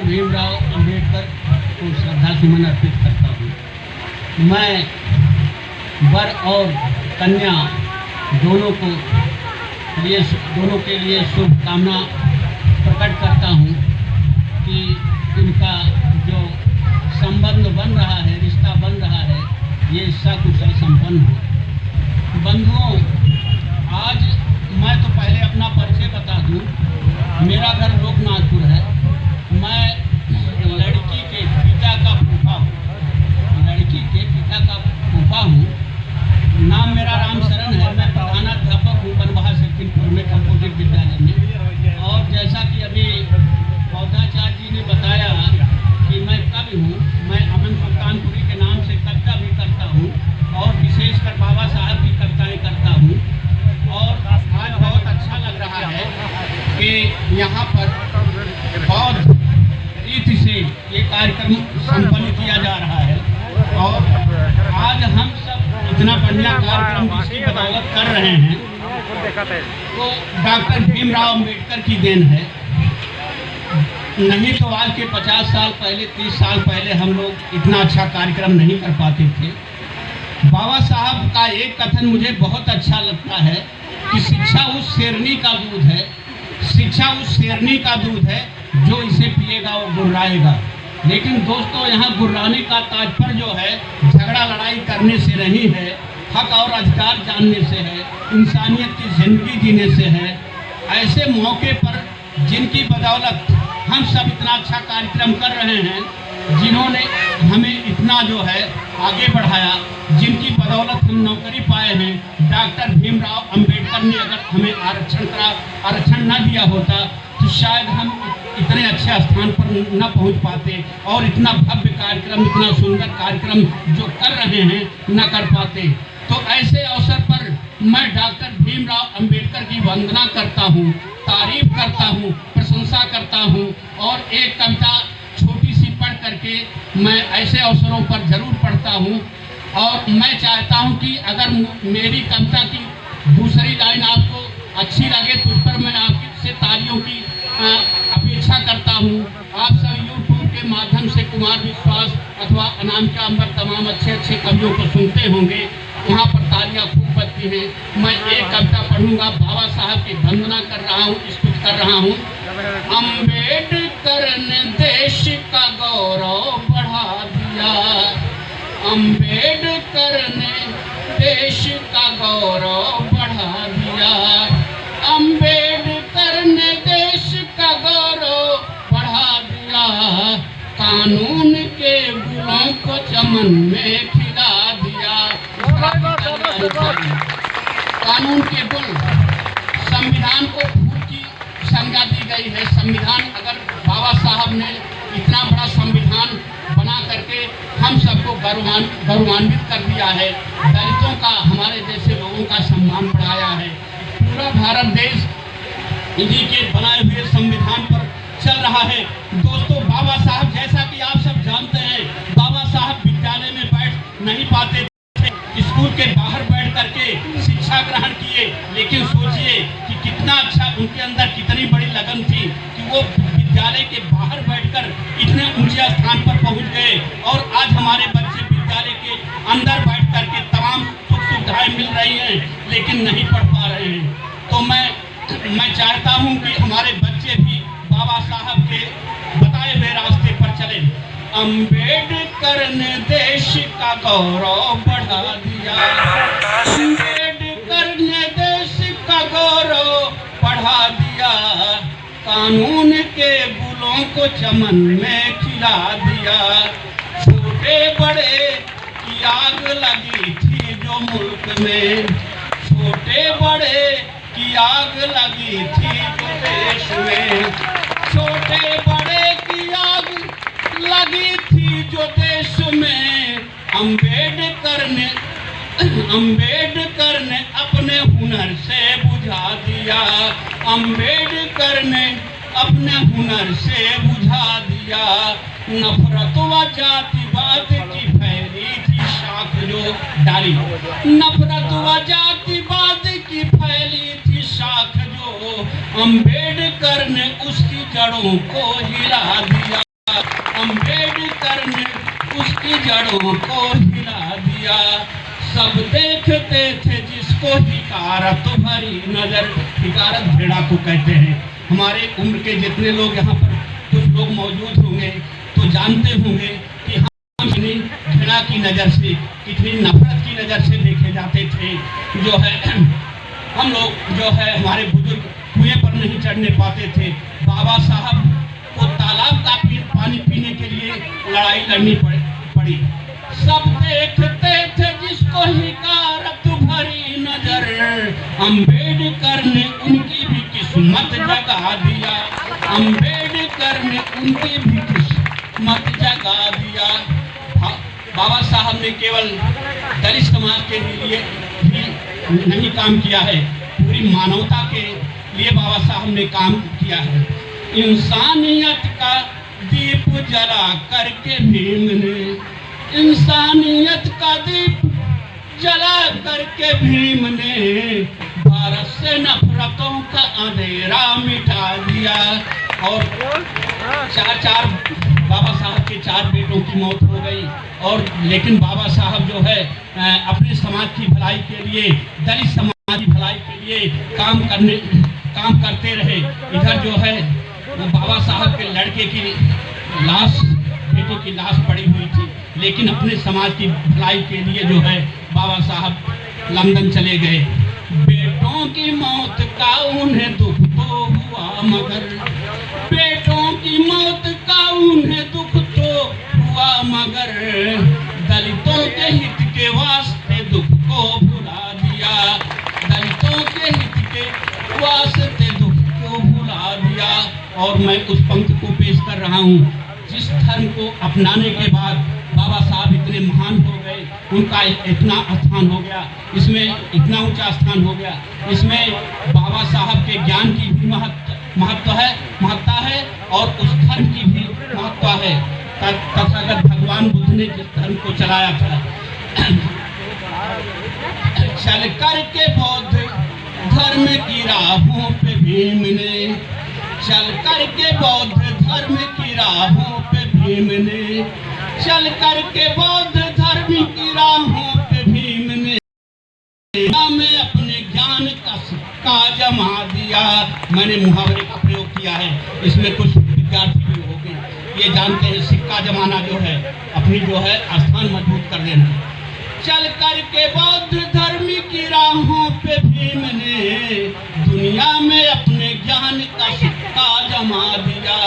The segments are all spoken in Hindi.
भीमराव अंबेडकर को श्रद्धा सुमन अर्पित करता हूँ। मैं वर और कन्या दोनों के लिए शुभकामना प्रकट करता हूँ कि इनका जो संबंध बन रहा है, रिश्ता बन रहा है, ये सकुशल संपन्न हो। बंधुओं, आज मैं तो पहले अपना परिचय बता दूं। मेरा घर लोकनाथपुर है। मैं लड़की के पिता का फूफा हूँ। नाम मेरा राम शरण है। मैं प्रधानाध्यापक हूँ बनवाहा सिद्धिपुर में कंपोजिट विद्यालय में। और जैसा कि अभी पौधाचार्य जी ने बताया कि मैं कवि हूँ, मैं अमन सुल्तानपुरी के नाम से कविता भी करता हूँ और विशेषकर बाबा साहब की कविताएँ करता हूँ। और आज बहुत अच्छा लग रहा है कि यहाँ पर बहुत रीति से ये कार्यक्रम संपन्न किया जा रहा है। और आज हम सब इतना बढ़िया कार्यक्रम जिसकी बदौलत कर रहे हैं वो डॉक्टर भीमराव अंबेडकर की देन है। नहीं तो आज के 50 साल पहले, 30 साल पहले हम लोग इतना अच्छा कार्यक्रम नहीं कर पाते थे। बाबा साहब का एक कथन मुझे बहुत अच्छा लगता है कि शिक्षा उस शेरनी का दूध है, शिक्षा उस शेरनी का दूध है, जो इसे पिएगा वो गुर्राएगा। लेकिन दोस्तों, यहाँ गुर्राने का तात्पर्य जो है झगड़ा लड़ाई करने से नहीं है, हक और अधिकार जानने से है, इंसानियत की जिंदगी जीने से है। ऐसे मौके पर जिनकी बदौलत हम सब इतना अच्छा कार्यक्रम कर रहे हैं, जिन्होंने हमें इतना जो है आगे बढ़ाया, जिनकी बदौलत हम नौकरी पाए हैं, डॉक्टर भीमराव अंबेडकर ने अगर हमें आरक्षण न दिया होता तो शायद हम इतने अच्छे स्थान पर न पहुंच पाते और इतना भव्य कार्यक्रम, इतना सुंदर कार्यक्रम जो कर रहे हैं न कर पाते। तो ऐसे अवसर पर मैं डॉक्टर भीमराव अंबेडकर की वंदना करता हूँ, तारीफ करता हूँ, प्रशंसा करता हूँ। और एक कविता छोटी सी पढ़ करके मैं ऐसे अवसरों पर जरूर पढ़ता हूँ। और मैं चाहता हूँ कि अगर मेरी कविता की दूसरी लाइन आपको अच्छी लगे तो उस पर मैं आपसे तालियों की अपेक्षा करता हूँ। आप सब यूट्यूब के माध्यम से कुमार विश्वास अथवा अनामिका अंबर तमाम अच्छे कवियों को सुनते होंगे, वहाँ पर तालियां खूब बजती हैं। मैं एक कविता पढ़ूंगा, बाबा साहब की वंदना कर रहा हूँ, स्तुति कर रहा हूँ। अम्बेडकर ने देश का गौरव बढ़ा दिया, अम्बेडकर ने देश का गौरव बढ़ा दिया, अम्बेडकर ने देश का गौरव बढ़ा दिया, कानून के गुलों को चमन में खिला दिया। कानून के गुल, संविधान को फूल की संज्ञा दी गई है। संविधान, अगर बाबा साहब ने इतना बड़ा संविधान बना करके हम सबको गौरवान्वित कर दिया है, दलितों का, हमारे जैसे लोगों का सम्मान बढ़ाया है। पूरा भारत देश इन्हीं के बनाए हुए संविधान पर चल रहा है। दोस्तों, बाबा साहब, जैसा कि आप सब जानते हैं, बाबा साहब विद्यालय में बैठ नहीं पाते थे, स्कूल के बाहर बैठ करके शिक्षा ग्रहण किए। लेकिन सोचिए कि कितना अच्छा, उनके अंदर कितनी बड़ी लगन थी कि वो विद्यालय के बाहर बैठकर इतने ऊंचे स्थान पर पहुंच गए। और आज हमारे बच्चे विद्यालय के अंदर बैठ करके तमाम सुख सुविधाएं मिल रही हैं, लेकिन नहीं पढ़ पा रहे हैं। तो मैं चाहता हूं कि हमारे बच्चे भी बाबा साहब के बताए हुए रास्ते पर चले। अंबेडकर ने देश का गौरव बढ़ा दिया, अंबेडकर ने देश का गौरव बढ़ा दिया, कानून के गुलों को चमन में खिला दिया। छोटे बड़े की आग लगी थी जो मुल्क में, छोटे बड़े की आग लगी थी जो देश में, छोटे बड़े की आग लगी थी जो देश में। अंबेडकर ने अपने हुनर से बुझा दिया, अंबेडकर ने अपने हुनर से बुझा दिया। नफरत व जातिवाद की फैली थी शाख जो डाली, नफरत व जातिवाद की फैली थी शाख जो, अंबेडकर ने उसकी जड़ों को हिला दिया। अम्बेडकर ने उसकी जड़ों को हिला दिया। सब देखते थे जिसको हिकारत भरी नजर। हिकारत भेड़ा को कहते हैं। हमारे उम्र के जितने लोग यहाँ पर कुछ लोग मौजूद होंगे तो जानते होंगे कि हम कितनी घृणा की नज़र से, कितनी नफरत की नज़र से देखे जाते थे। जो है हम लोग जो है हमारे बुजुर्ग कुएं पर नहीं चढ़ने पाते थे। बाबा साहब को तालाब का पानी पीने के लिए लड़ाई लड़नी पड़ी। सब देखते थे जिसको हिकारत भरी नजर। अम्बेडकर ने उनकी भी किस्मत जगा दिया। अम्बेडकर ने उनकी भी किस्मत जगा दिया। बाबा साहब ने केवल दलित समाज के लिए ही नहीं काम किया है, पूरी मानवता के लिए बाबा साहब ने काम किया है। इंसानियत का दीप जला करके भीम ने, इंसानियत का दीप जला करके भीम ने भारत से नफरतों का अंधेरा मिटा दिया। और चार बाबा साहब के 4 बेटों की मौत हो गई। और लेकिन बाबा साहब जो है अपने समाज की भलाई के लिए, दलित समाज की भलाई के लिए काम करते रहे। इधर जो है बाबा साहब के लड़के की लाश, बेटे की लाश पड़ी हुई थी, लेकिन अपने समाज की भलाई के लिए जो है बाबा साहब लंदन चले गए। बेटों की मौत का उन्हें दुख तो हुआ, मगर बेटों की मौत का उन्हें दुख तो हुआ, मगर दलितों के हित के वास्ते दुख को भुला दिया। दलितों के हित के वास्ते दुख को भुला दिया। और मैं उस पंक्ति को पेश कर रहा हूँ, जिस धर्म को अपनाने के बाद बाबा साहब इतने महान हो गए, उनका इतना स्थान हो गया, इसमें इतना ऊंचा स्थान हो गया, इसमें बाबा साहब के ज्ञान की भी महत्ता है और उस धर्म की भी महत्ता है। तथागत भगवान बुद्ध ने जिस धर्म को चलाया था, चल कर के बौद्ध धर्म की राहों पे भीम ने, चल कर के बौद्ध धर्म की राहों पे भीम ने, चल कर के बौद्ध धर्म की राहों पे भीम ने में अपने ज्ञान का सिक्का जमा दिया। मैंने मुहावरे का प्रयोग किया है, इसमें कुछ विद्यार्थी भी हो गए, ये जानते हैं सिक्का जमाना जो है अपनी जो है स्थान मजबूत कर देना। चल कर के बौद्ध धर्म की राहों पे भीम ने दुनिया में अपने ज्ञान का सिक्का जमा दिया।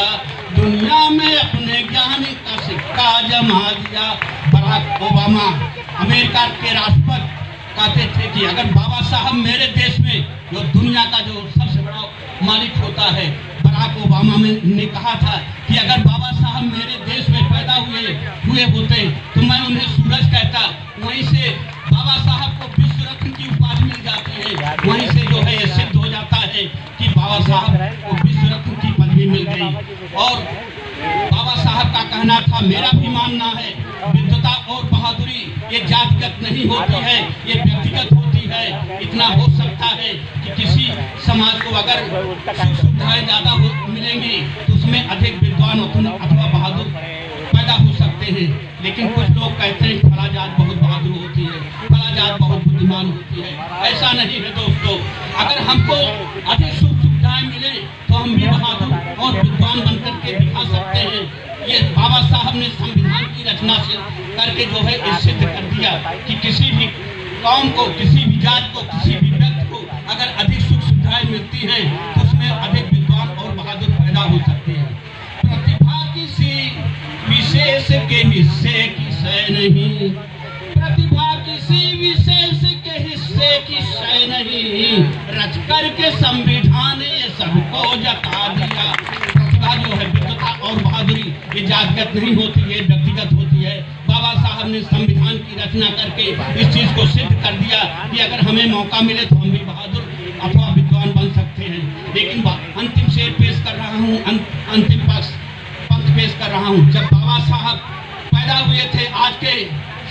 दुनिया में अपने ज्ञान का सिक्का जमा दिया। बराक ओबामा अमेरिका के राष्ट्रपति कहते थे कि अगर बाबा साहब मेरे देश में, जो दुनिया का जो सबसे बड़ा मालिक होता है, बराक ओबामा ने कहा था कि अगर बाबा साहब मेरे देश में पैदा हुए होते तो मैं उन्हें सूरज कहता। वहीं से बाबा साहब को विश्व रत्न की उपाधि मिल जाती है, वहीं से जो है ये सिद्ध हो जाता है कि बाबा साहब को विश्व रत्न की पदवी मिल गई। और बाबा साहब का कहना था, मेरा भी मानना है, विद्वता और बहादुरी ये जातिगत नहीं होती है, ये व्यक्तिगत होती है। इतना हो सकता है कि किसी समाज को अगर सुख सुविधाएं ज्यादा मिलेंगी तो उसमें अधिक विद्वान अथवा बहादुर पैदा हो सकते हैं। लेकिन कुछ लोग कहते हैं फला जात बहुत बहादुर होती है, फला जात बहुत बुद्धिमान होती है। ऐसा नहीं है दोस्तों, अगर हमको अधिक सुख सुविधाएं मिले तो हम भी बहादुर और विद्वान बनकर के दिखा सकते हैं। ये बाबा साहब ने संविधान की रचना से करके जो है ये सिद्ध कर दिया कि किसी भी कौम को, किसी भी जात को, किसी भी व्यक्ति को अगर अधिक सुख सुविधाएं मिलती हैं तो उसमें अधिक विद्वान और बहादुर पैदा हो सकते हैं। प्रतिभा किसी विशेष के हिस्से की शय नहीं, प्रतिभा किसी विशेष के हिस्से की शय नहीं, रच करके संविधान ये सबको जता दिया। प्रतिभा जो है, विद्वता और बहादुरी ये जातिगत नहीं होती है, व्यक्तिगत होती है। बाबा साहब ने संविधान की रचना करके इस चीज को सिद्ध कर दिया कि अगर हमें मौका मिले तो हम भी बहादुर अथवा विद्वान बन सकते हैं। लेकिन अंतिम शेर पेश कर रहा हूँ, अंतिम पंक्ति पेश कर रहा हूँ। जब बाबा साहब पैदा हुए थे, आज के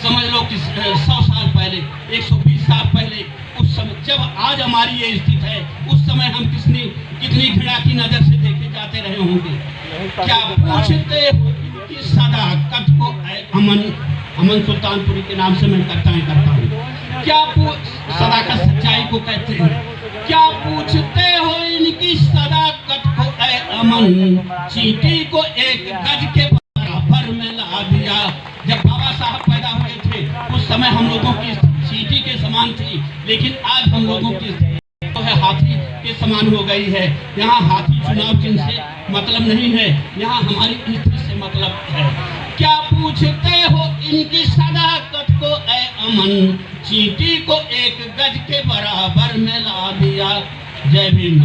समझ लो कि 100 साल पहले, 120 साल पहले, उस समय जब आज हमारी ये स्थिति है, उस समय हम कितनी घृणा की नजर से देखे जाते रहे होंगे। क्या पूछते हो कि सदाकत को अमन सुल्तानपुरी के नाम से मैं करता हूँ। क्या सदाकत सच्चाई को कहते हैं। क्या पूछते हो इनकी सदाकत को अमन, चींटी को एक गज के बराबर में ला दिया। जब बाबा साहब पैदा हुए थे उस समय हम लोगों की चींटी के समान थी, लेकिन आज हम लोगों की तो है हाथी के समान हो गई है। यहाँ हाथी चुनाव चिन्ह से मतलब नहीं है, यहाँ हमारी स्थिति से मतलब है। क्या पूछते हो इनकी सदाकत को अमन, चींटी को एक गज के बराबर में ला दिया। जय भीम।